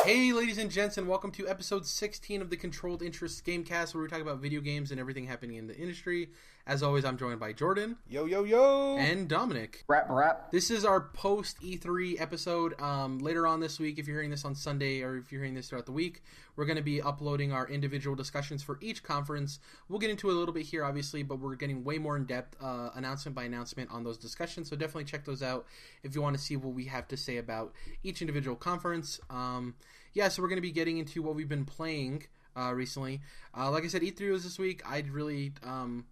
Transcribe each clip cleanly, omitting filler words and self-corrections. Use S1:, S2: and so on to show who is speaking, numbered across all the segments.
S1: Hey, ladies and gents, and welcome to episode 16 of the Controlled Interest Gamecast, where we talk about video games and everything happening in the industry. As always, I'm joined by Jordan.
S2: Yo, yo, yo!
S1: And Dominic.
S3: Rap.
S1: This is our post-E3 episode. Later on this week, if you're hearing this on Sunday or if you're hearing this throughout the week, we're going to be uploading our individual discussions for each conference. We'll get into it a little bit here, obviously, but we're getting way more in-depth announcement by announcement on those discussions, so definitely check those out if you want to see what we have to say about each individual conference. So we're going to be getting into what we've been playing recently. Like I said, E3 was this week. I'd really,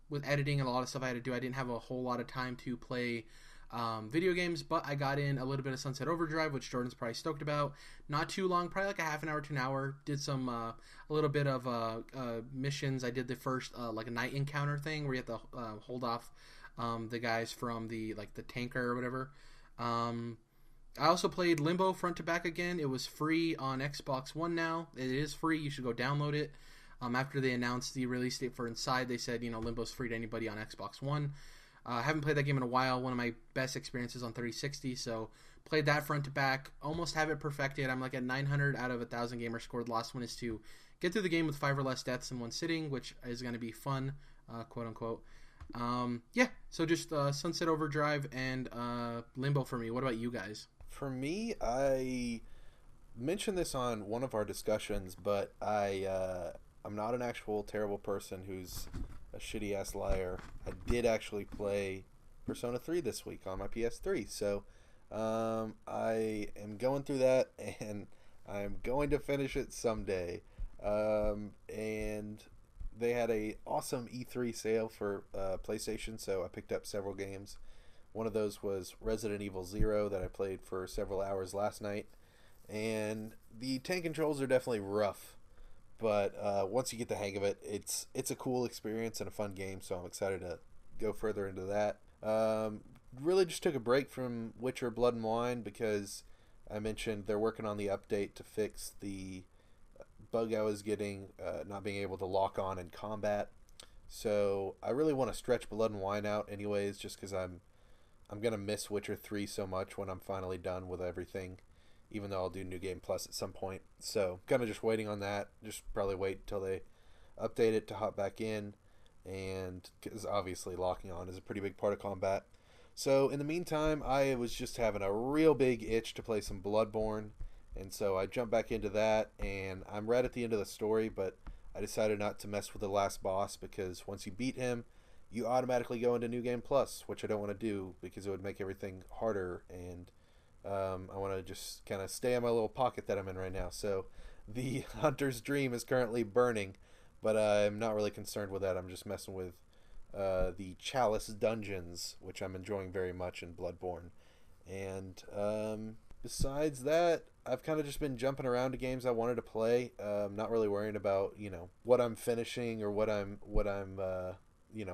S1: with editing and a lot of stuff I had to do, I didn't have a whole lot of time to play video games, but I got in a little bit of Sunset Overdrive, which Jordan's probably stoked about. Not too long, probably like a half an hour to an hour. Did some, a little bit of missions. I did the first, like a night encounter thing where you have to hold off the guys from the tanker or whatever. I also played Limbo front to back again. It was free on Xbox One now. It is free. You should go download it. After they announced the release date for Inside, they said, Limbo's free to anybody on Xbox One. I haven't played that game in a while. One of my best experiences on 360, so played that front to back. Almost have it perfected. I'm like at 900 out of 1,000 gamer score. The last one is to get through the game with 5 or less deaths in one sitting, which is going to be fun, quote unquote. So just Sunset Overdrive and Limbo for me. What about you guys?
S2: For me, I mentioned this on one of our discussions, but I'm not an actual terrible person who's a shitty-ass liar. I did actually play Persona 3 this week on my PS3, so I am going through that, and I'm going to finish it someday. And they had a awesome E3 sale for PlayStation, so I picked up several games. One of those was Resident Evil 0 that I played for several hours last night. And the tank controls are definitely rough, but once you get the hang of it, it's a cool experience and a fun game, so I'm excited to go further into that. Really just took a break from Witcher Blood and Wine because I mentioned they're working on the update to fix the bug I was getting, not being able to lock on in combat. So I really want to stretch Blood and Wine out anyways, just because I'm going to miss Witcher 3 so much when I'm finally done with everything, even though I'll do New Game Plus at some point. So kind of just waiting on that. Just probably wait until they update it to hop back in, and because obviously locking on is a pretty big part of combat. So in the meantime, I was just having a real big itch to play some Bloodborne, and so I jumped back into that, and I'm right at the end of the story, but I decided not to mess with the last boss because once you beat him, you automatically go into New Game Plus, which I don't want to do because it would make everything harder, and I want to just kind of stay in my little pocket that I'm in right now. So the Hunter's Dream is currently burning, but I'm not really concerned with that. I'm just messing with the Chalice Dungeons, which I'm enjoying very much in Bloodborne. And besides that, I've kind of just been jumping around to games I wanted to play. Not really worrying about, what I'm finishing or what I'm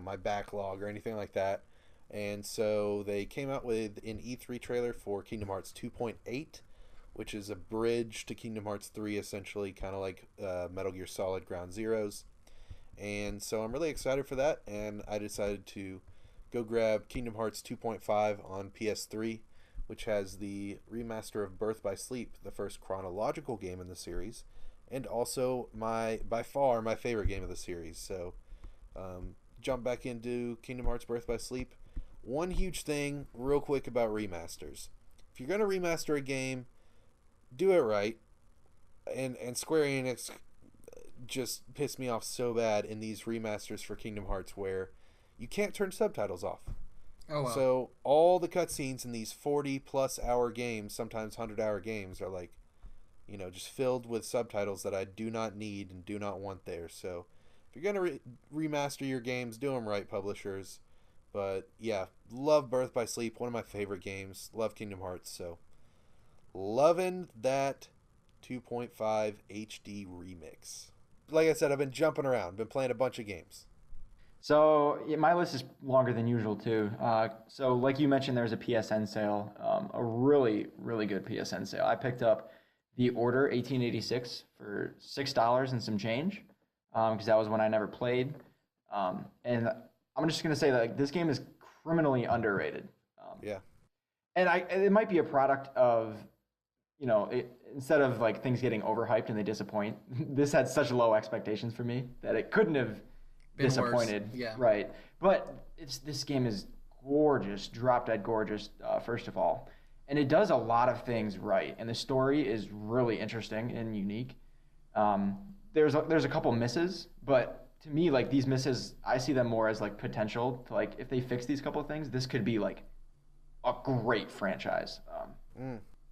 S2: my backlog or anything like that. And so they came out with an E3 trailer for Kingdom Hearts 2.8, which is a bridge to Kingdom Hearts 3, essentially, kind of like Metal Gear Solid Ground Zeroes. And so I'm really excited for that, and I decided to go grab Kingdom Hearts 2.5 on PS3, which has the remaster of Birth by Sleep, the first chronological game in the series, and also by far my favorite game of the series. So jump back into Kingdom Hearts Birth by Sleep. One huge thing real quick about remasters: if you're going to remaster a game, do it right. And Square Enix just pissed me off so bad in these remasters for Kingdom Hearts where you can't turn subtitles off.
S1: Oh, wow.
S2: So all the cutscenes in these 40 plus hour games, sometimes 100-hour games, are like, just filled with subtitles that I do not need and do not want there. So if you're going to remaster your games, do them right, publishers. But yeah, love Birth by Sleep, one of my favorite games. Love Kingdom Hearts, so loving that 2.5 HD remix. Like I said, I've been jumping around, been playing a bunch of games.
S3: So my list is longer than usual too. So like you mentioned, there's a PSN sale, a really, really good PSN sale. I picked up The Order 1886 for $6 and some change, because that was one I never played. And I'm just going to say that this game is criminally underrated.
S2: Yeah.
S3: And it might be a product of instead of like things getting overhyped and they disappoint, this had such low expectations for me that it couldn't have
S1: Been
S3: disappointed.
S1: worse. Yeah.
S3: Right. But this game is gorgeous, drop dead gorgeous, first of all. And it does a lot of things right. And the story is really interesting and unique. There's a couple misses, but to me, like these misses, I see them more as like potential to like, if they fix these couple of things, this could be like a great franchise.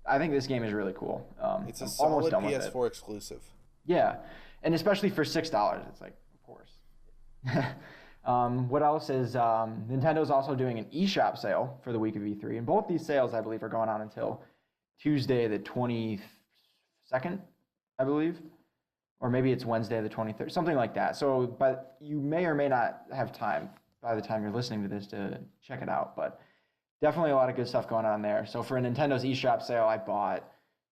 S3: I think this game is really cool.
S2: It's a
S3: I'm
S2: solid
S3: almost done with it.
S2: PS4 exclusive.
S3: Yeah, and especially for $6, it's like, of course. What else is Nintendo's also doing an eShop sale for the week of E3, and both these sales, I believe, are going on until Tuesday the 22nd, I believe, or maybe it's Wednesday the 23rd, something like that. So, but you may or may not have time by the time you're listening to this to check it out, but definitely a lot of good stuff going on there. So for Nintendo's eShop sale, I bought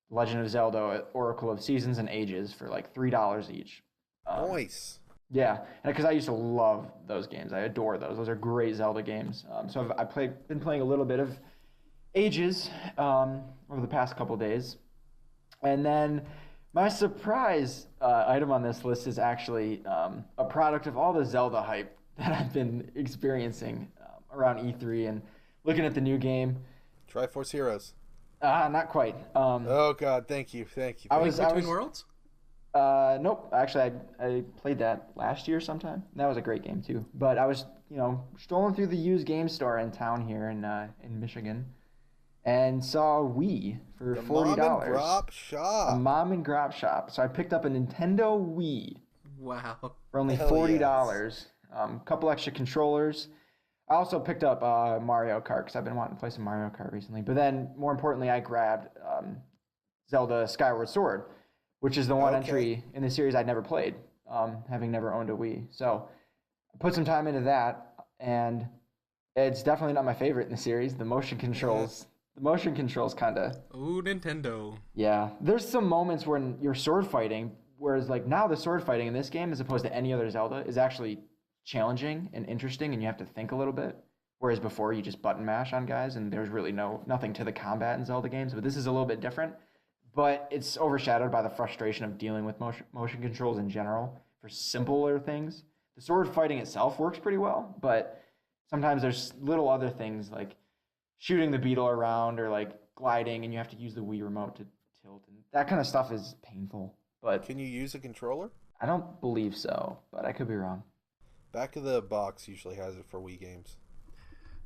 S3: Legend of Zelda Oracle of Seasons and Ages for like $3 each.
S2: Nice.
S3: Yeah, and because I used to love those games. I adore those. Those are great Zelda games. So I've been playing a little bit of Ages over the past couple days. And then my surprise item on this list is actually a product of all the Zelda hype that I've been experiencing around E3 and looking at the new game.
S2: Triforce Heroes.
S3: Not quite.
S2: Oh God, thank you.
S1: Between Worlds?
S3: Nope. Actually, I played that last year sometime. That was a great game too. But I was, strolling through the used game store in town here in Michigan, and saw Wii for $40.
S2: Mom and Grop Shop.
S3: A mom and grop shop. So I picked up a Nintendo Wii.
S1: Wow.
S3: For only $40. Couple extra controllers. I also picked up Mario Kart because I've been wanting to play some Mario Kart recently. But then, more importantly, I grabbed Zelda Skyward Sword, which is the one entry in the series I'd never played, having never owned a Wii. So I put some time into that, and it's definitely not my favorite in the series. The motion controls kind of...
S1: Ooh, Nintendo.
S3: Yeah. There's some moments when you're sword fighting, whereas like now the sword fighting in this game, as opposed to any other Zelda, is actually challenging and interesting, and you have to think a little bit. Whereas before you just button mash on guys, and there's really nothing to the combat in Zelda games. But this is a little bit different. But it's overshadowed by the frustration of dealing with motion controls in general for simpler things. The sword fighting itself works pretty well, but sometimes there's little other things like shooting the beetle around or like gliding, and you have to use the Wii remote to tilt, and that kind of stuff is painful. But
S2: can you use a controller?
S3: I don't believe so, but I could be wrong.
S2: Back of the box usually has it for Wii games.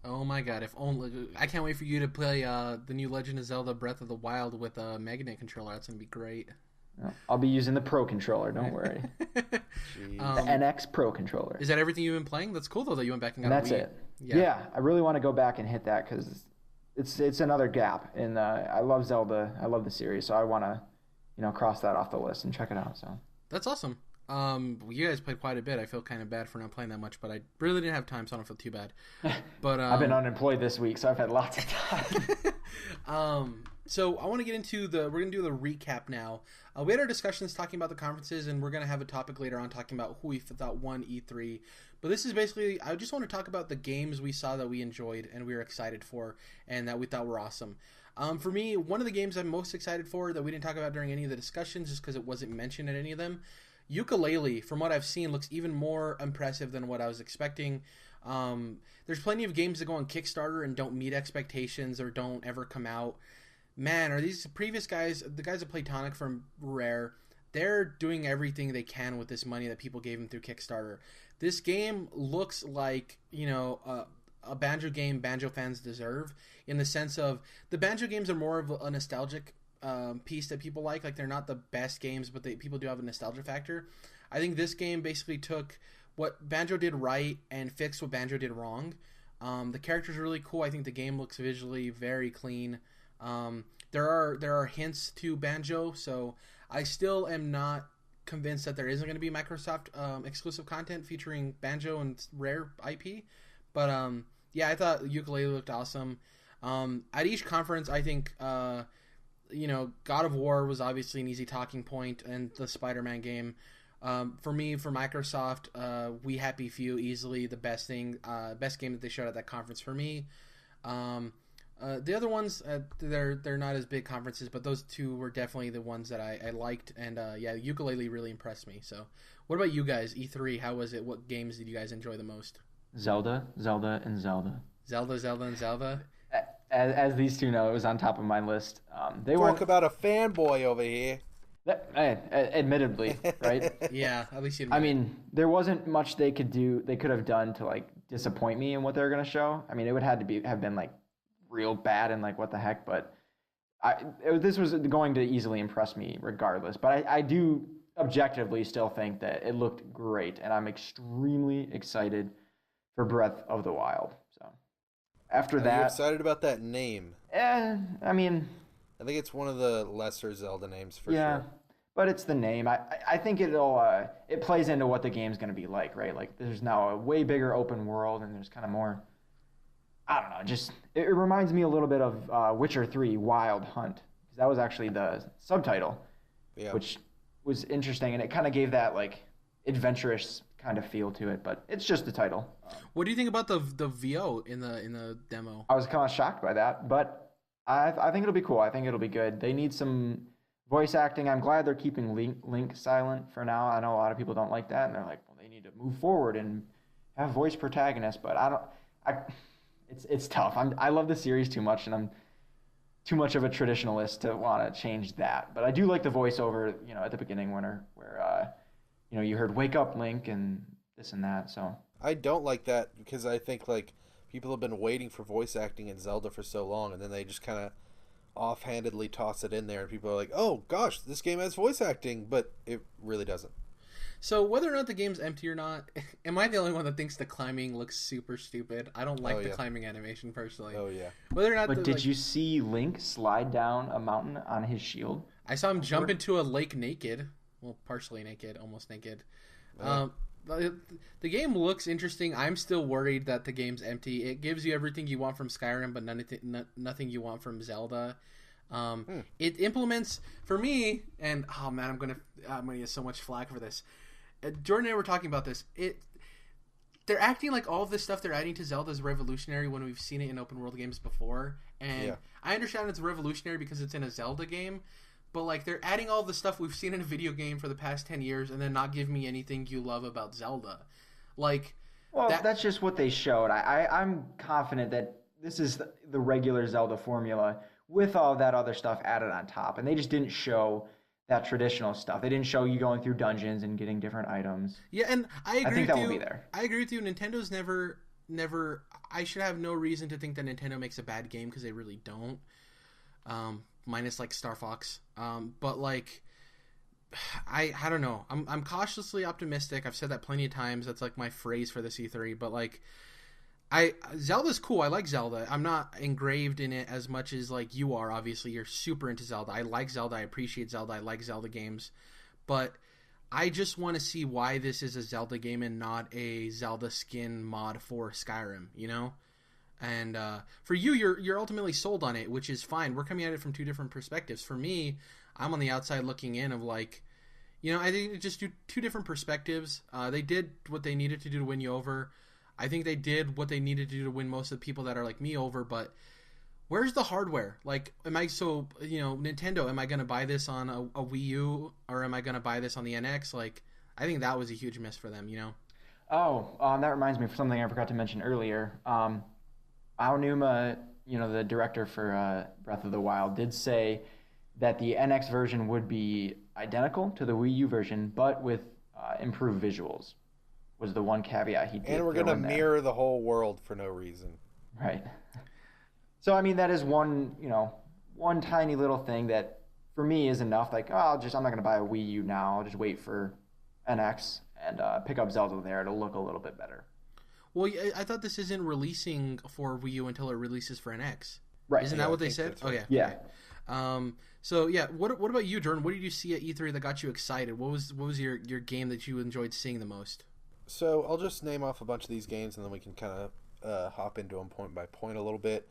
S1: Oh my God! If only I can't wait for you to play the new Legend of Zelda: Breath of the Wild with a magnet controller. That's gonna be great.
S3: I'll be using the Pro controller. Don't worry. The NX Pro controller.
S1: Is that everything you've been playing? That's cool though that you went back and got.
S3: And that's it. Yeah, I really want to go back and hit that because it's another gap. And I love Zelda. I love the series, so I want to, cross that off the list and check it out. So
S1: that's awesome. You guys played quite a bit. I feel kind of bad for not playing that much, but I really didn't have time, so I don't feel too bad. But
S3: I've been unemployed this week, so I've had lots of
S1: time. So I want to get into we're going to do the recap now. We had our discussions talking about the conferences, and we're going to have a topic later on talking about who we thought won E3. But this is basically, I just want to talk about the games we saw that we enjoyed and we were excited for and that we thought were awesome. For me, one of the games I'm most excited for that we didn't talk about during any of the discussions just because it wasn't mentioned in any of them, Yooka-Laylee, from what I've seen, looks even more impressive than what I was expecting. There's plenty of games that go on Kickstarter and don't meet expectations or don't ever come out. Man, are these previous guys, the guys that play Tonic from Rare, they're doing everything they can with this money that people gave them through Kickstarter. This game looks like, a Banjo game Banjo fans deserve, in the sense of the Banjo games are more of a nostalgic piece that people like. Like, they're not the best games, but people do have a nostalgia factor. I think this game basically took what Banjo did right and fixed what Banjo did wrong. The character's really cool. I think the game looks visually very clean. There are hints to Banjo, so I still am not convinced that there isn't going to be Microsoft exclusive content featuring Banjo and Rare IP. But I thought Yooka-Laylee looked awesome. At each conference, I think God of War was obviously an easy talking point, and the Spider-Man game. For me, for Microsoft, We Happy Few, easily the best game that they showed at that conference for me. The other ones, they're not as big conferences, but those two were definitely the ones that I liked, and yeah, Ukulele really impressed me. So, what about you guys? E3, how was it? What games did you guys enjoy the most?
S3: Zelda, Zelda, and Zelda.
S1: Zelda, and Zelda.
S3: As these two know, it was on top of my list. They
S2: Talk
S3: weren't,
S2: about a fanboy over here.
S3: admittedly, right?
S1: Yeah, at least you.
S3: I mean, there wasn't much they could have done to like disappoint me in what they were gonna show. I mean, it would have been like real bad and like what the heck, but this was going to easily impress me regardless. But I do objectively still think that it looked great, and I'm extremely excited for Breath of the Wild. So after
S2: Are you
S3: that,
S2: excited about that name?
S3: I mean,
S2: I think it's one of the lesser Zelda names for
S3: yeah,
S2: sure.
S3: but it's the name. I think it plays into what the game's going to be like, right? Like there's now a way bigger open world, and there's kind of more. I don't know. Just it reminds me a little bit of Witcher 3: Wild Hunt. That was actually the subtitle,
S2: Yeah.
S3: which was interesting, and it kind of gave that like adventurous kind of feel to it. But it's just the title.
S1: What do you think about the VO in the demo?
S3: I was kind of shocked by that, but I think it'll be cool. I think it'll be good. They need some voice acting. I'm glad they're keeping Link silent for now. I know a lot of people don't like that, and they're like, well, they need to move forward and have voice protagonists. But it's tough. I love the series too much, and I'm too much of a traditionalist to want to change that. But I do like the voiceover, at the beginning where you heard "Wake up, Link" and this and that. So
S2: I don't like that because I think like people have been waiting for voice acting in Zelda for so long, and then they just kind of offhandedly toss it in there, and people are like, "Oh gosh, this game has voice acting," but it really doesn't.
S1: So whether or not the game's empty or not, am I the only one that thinks the climbing looks super stupid? I don't like the climbing animation personally.
S2: Oh yeah.
S1: Whether or not,
S3: but did you see Link slide down a mountain on his shield?
S1: I saw him jump into a lake naked. Well, partially naked, almost naked. The game looks interesting. I'm still worried that the game's empty. It gives you everything you want from Skyrim, but nothing you want from Zelda. It implements for me, and oh man, I'm gonna get so much flack for this. Jordan and I were talking about this. They're acting like all of this stuff they're adding to Zelda is revolutionary when we've seen it in open world games before. And I understand it's revolutionary because it's in a Zelda game, but like they're adding all the stuff we've seen in a video game for the past 10 years and then not giving me anything you love about Zelda. Like,
S3: well, that's just what they showed. I'm confident that this is the regular Zelda formula with all that other stuff added on top, and they just didn't show that traditional stuff. They didn't show you going through dungeons and getting different items.
S1: Yeah, and I agree with you.
S3: I think that will be there.
S1: I agree with you. Nintendo's never. I should have no reason to think that Nintendo makes a bad game because they really don't. Minus like Star Fox. But like, I don't know. I'm cautiously optimistic. I've said that plenty of times. That's like my phrase for this E3. But like, Zelda's cool. I like Zelda. I'm not engraved in it as much as like you are. Obviously, you're super into Zelda. I like Zelda. I appreciate Zelda. I like Zelda games. But I just want to see why this is a Zelda game and not a Zelda skin mod for Skyrim, And for you, you're ultimately sold on it, which is fine. We're coming at it from two different perspectives. For me, I'm on the outside looking in of like, I think it's just two different perspectives. They did what they needed to do to win you over. I think they did what they needed to do to win most of the people that are like me over, but where's the hardware? Like, Nintendo, am I going to buy this on a Wii U or am I going to buy this on the NX? Like, I think that was a huge miss for them,
S3: Oh, that reminds me of something I forgot to mention earlier. Aonuma, the director for Breath of the Wild, did say that the NX version would be identical to the Wii U version, but with improved visuals. Was the one caveat he did.
S2: And we're going to mirror the whole world for no reason.
S3: Right. So, I mean, that is one tiny little thing that for me is enough. Like, I'm not going to buy a Wii U now. I'll just wait for NX and pick up Zelda there. It'll look a little bit better.
S1: Well, I thought this isn't releasing for Wii U until it releases for NX.
S3: Right.
S1: Isn't that what they said?
S2: Right.
S1: Oh, yeah.
S3: Yeah.
S1: Okay. So, yeah, what about you, Jordan? What did you see at E3 that got you excited? What was your game that you enjoyed seeing the most?
S2: So I'll just name off a bunch of these games, and then we can kind of hop into them point by point a little bit.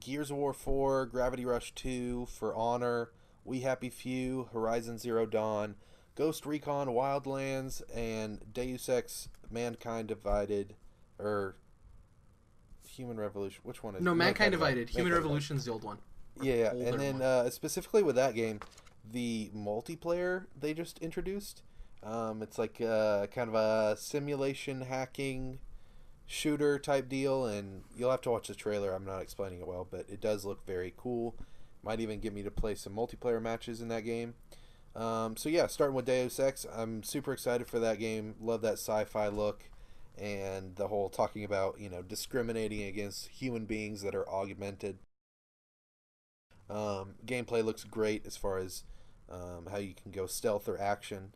S2: Gears of War 4, Gravity Rush 2, For Honor, We Happy Few, Horizon Zero Dawn, Ghost Recon Wildlands, and Deus Ex Mankind Divided, or Human Revolution. Which one is
S1: No,
S2: it?
S1: Mankind Divided. Human
S2: Mankind
S1: Revolution's the old one.
S2: Yeah,
S1: Older
S2: and then
S1: one.
S2: specifically with that game, the multiplayer they just introduced. It's like kind of a simulation hacking shooter type deal, and you'll have to watch the trailer. I'm not explaining it well, but it does look very cool. Might even get me to play some multiplayer matches in that game. So yeah, starting with Deus Ex, I'm super excited for that game. Love that sci-fi look, and the whole talking about discriminating against human beings that are augmented. Gameplay looks great as far as how you can go stealth or action.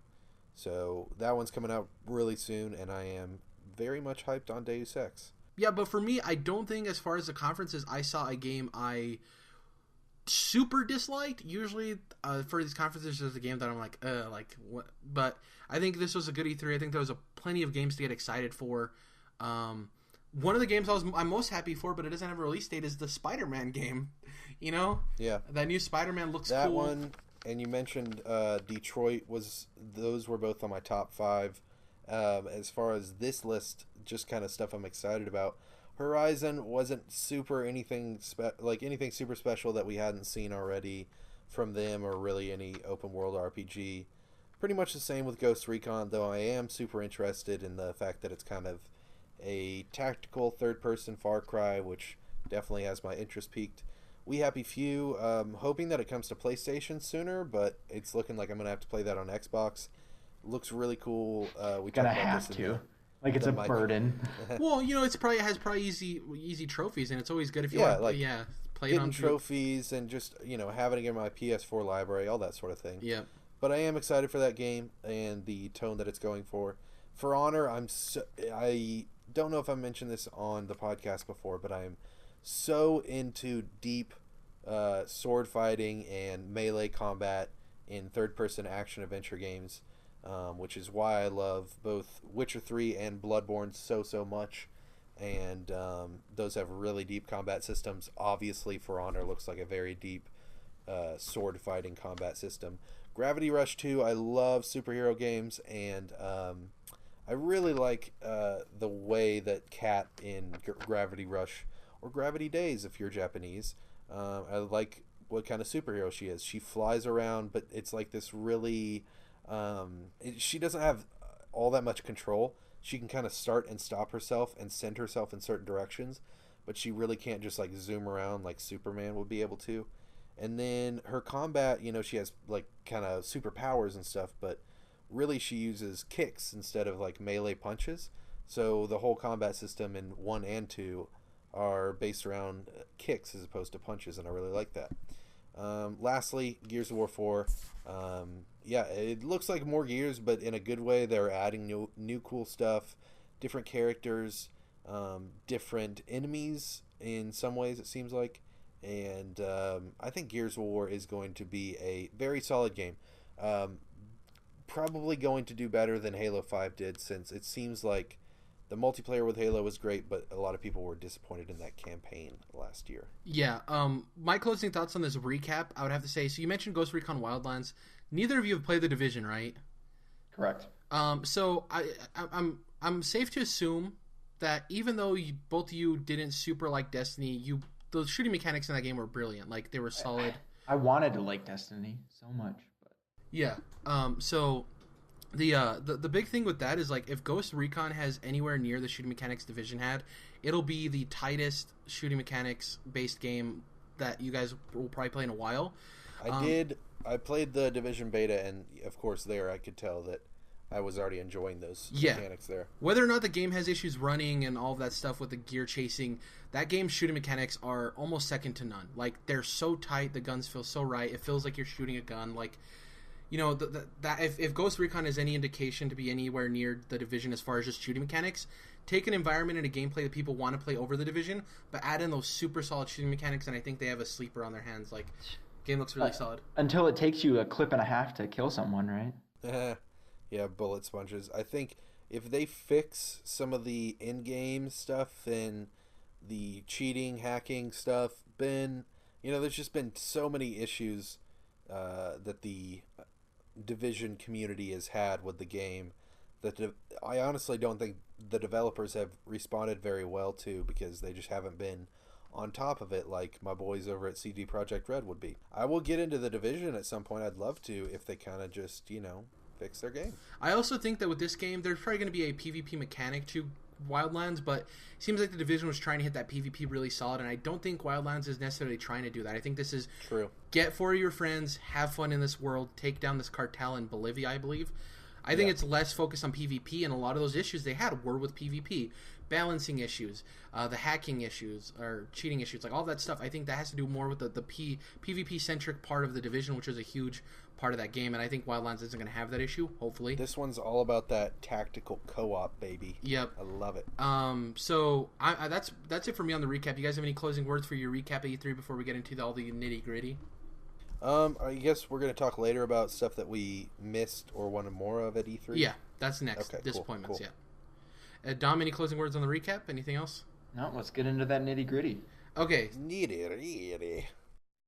S2: So that one's coming out really soon, and I am very much hyped on Deus Ex.
S1: Yeah, but for me, I don't think as far as the conferences, I saw a game I super disliked. Usually, for these conferences, there's a game that I'm like what? But I think this was a good E3. I think there was plenty of games to get excited for. One of the games I'm most happy for, but it doesn't have a release date, is the Spider-Man game.
S2: Yeah,
S1: That new Spider-Man looks
S2: that
S1: cool.
S2: one. And you mentioned Detroit those were both on my top 5. As far as this list, just kind of stuff I'm excited about. Horizon wasn't super anything super special that we hadn't seen already from them, or really any open world RPG. Pretty much the same with Ghost Recon, though I am super interested in the fact that it's kind of a tactical third-person Far Cry, which definitely has my interest peaked. We Happy Few, hoping that it comes to PlayStation sooner, but it's looking like I'm going to have to play that on Xbox. Looks really cool. We
S3: Gonna
S2: talked about
S3: have
S2: this in
S3: to. Like it's a burden.
S1: Well, it has probably easy trophies, and it's always good if you
S2: Yeah,
S1: want.
S2: like
S1: Play it
S2: getting
S1: on
S2: trophies and just having it in my PS4 library, all that sort of thing.
S1: Yeah.
S2: But I am excited for that game and the tone that it's going for. For Honor, I don't know if I mentioned this on the podcast before, but I am so into deep sword fighting and melee combat in third-person action adventure games, which is why I love both Witcher 3 and Bloodborne so much. And those have really deep combat systems. Obviously, For Honor looks like a very deep sword fighting combat system. Gravity Rush 2, I love superhero games, and I really like the way that Kat in Gravity Rush, or Gravity Days if you're Japanese, I like what kind of superhero she is. She flies around, but it's like this really... she doesn't have all that much control. She can kind of start and stop herself and send herself in certain directions, but she really can't just like zoom around like Superman would be able to. And then her combat, she has like kind of superpowers and stuff, but really she uses kicks instead of like melee punches. So the whole combat system in 1 and 2 are based around kicks as opposed to punches, and I really like that. Lastly, Gears of War 4. Yeah, it looks like more Gears, but in a good way. They're adding new cool stuff, different characters, different enemies in some ways, it seems like. And I think Gears of War is going to be a very solid game. Probably going to do better than Halo 5 did, since it seems like the multiplayer with Halo was great, but a lot of people were disappointed in that campaign last year.
S1: Yeah. My closing thoughts on this recap, I would have to say, so you mentioned Ghost Recon Wildlands. Neither of you have played The Division, right?
S3: Correct.
S1: So I'm safe to assume that even though both of you didn't super like Destiny, the shooting mechanics in that game were brilliant. Like, they were solid.
S3: I wanted to like Destiny so much, but
S1: yeah. So the big thing with that is, like, if Ghost Recon has anywhere near the shooting mechanics Division had, it'll be the tightest shooting mechanics based game that you guys will probably play in a while.
S2: I played the Division beta, and of course there I could tell that I was already enjoying those mechanics there.
S1: Whether or not the game has issues running and all of that stuff with the gear chasing, that game's shooting mechanics are almost second to none. Like, they're so tight, the guns feel so right, it feels like you're shooting a gun. Like, if Ghost Recon is any indication to be anywhere near the Division as far as just shooting mechanics, take an environment and a gameplay that people want to play over the Division, but add in those super solid shooting mechanics, and I think they have a sleeper on their hands. Like, game looks really solid.
S3: Until it takes you a clip and a half to kill someone, right?
S2: Yeah, bullet sponges. I think if they fix some of the in-game stuff and the cheating, hacking stuff, there's just been so many issues that the Division community has had with the game I honestly don't think the developers have responded very well to, because they just haven't been on top of it like my boys over at CD Projekt Red would be. I will get into the Division at some point. I'd love to, if they kind of just, fix their game.
S1: I also think that with this game, there's probably going to be a PvP mechanic to Wildlands, but it seems like the Division was trying to hit that PvP really solid, and I don't think Wildlands is necessarily trying to do that. I think this is
S2: true.
S1: Get 4 of your friends, have fun in this world, take down this cartel in Bolivia, I believe. I think it's less focused on PvP, and a lot of those issues they had were with PvP. Balancing issues, the hacking issues, or cheating issues, like all that stuff. I think that has to do more with the PvP-centric part of the Division, which is a huge part of that game, and I think Wildlands isn't going to have that issue, hopefully.
S2: This one's all about that tactical co-op, baby.
S1: Yep.
S2: I love it.
S1: So that's it for me on the recap. You guys have any closing words for your recap of E3 before we get into all the nitty-gritty?
S2: I guess we're going to talk later about stuff that we missed or wanted more of at E3.
S1: Yeah, that's next.
S2: Okay,
S1: Disappointments,
S2: cool.
S1: Yeah. Dom, any closing words on the recap? Anything else?
S3: No, let's get into that nitty gritty.
S1: Okay.
S2: Nitty-gritty.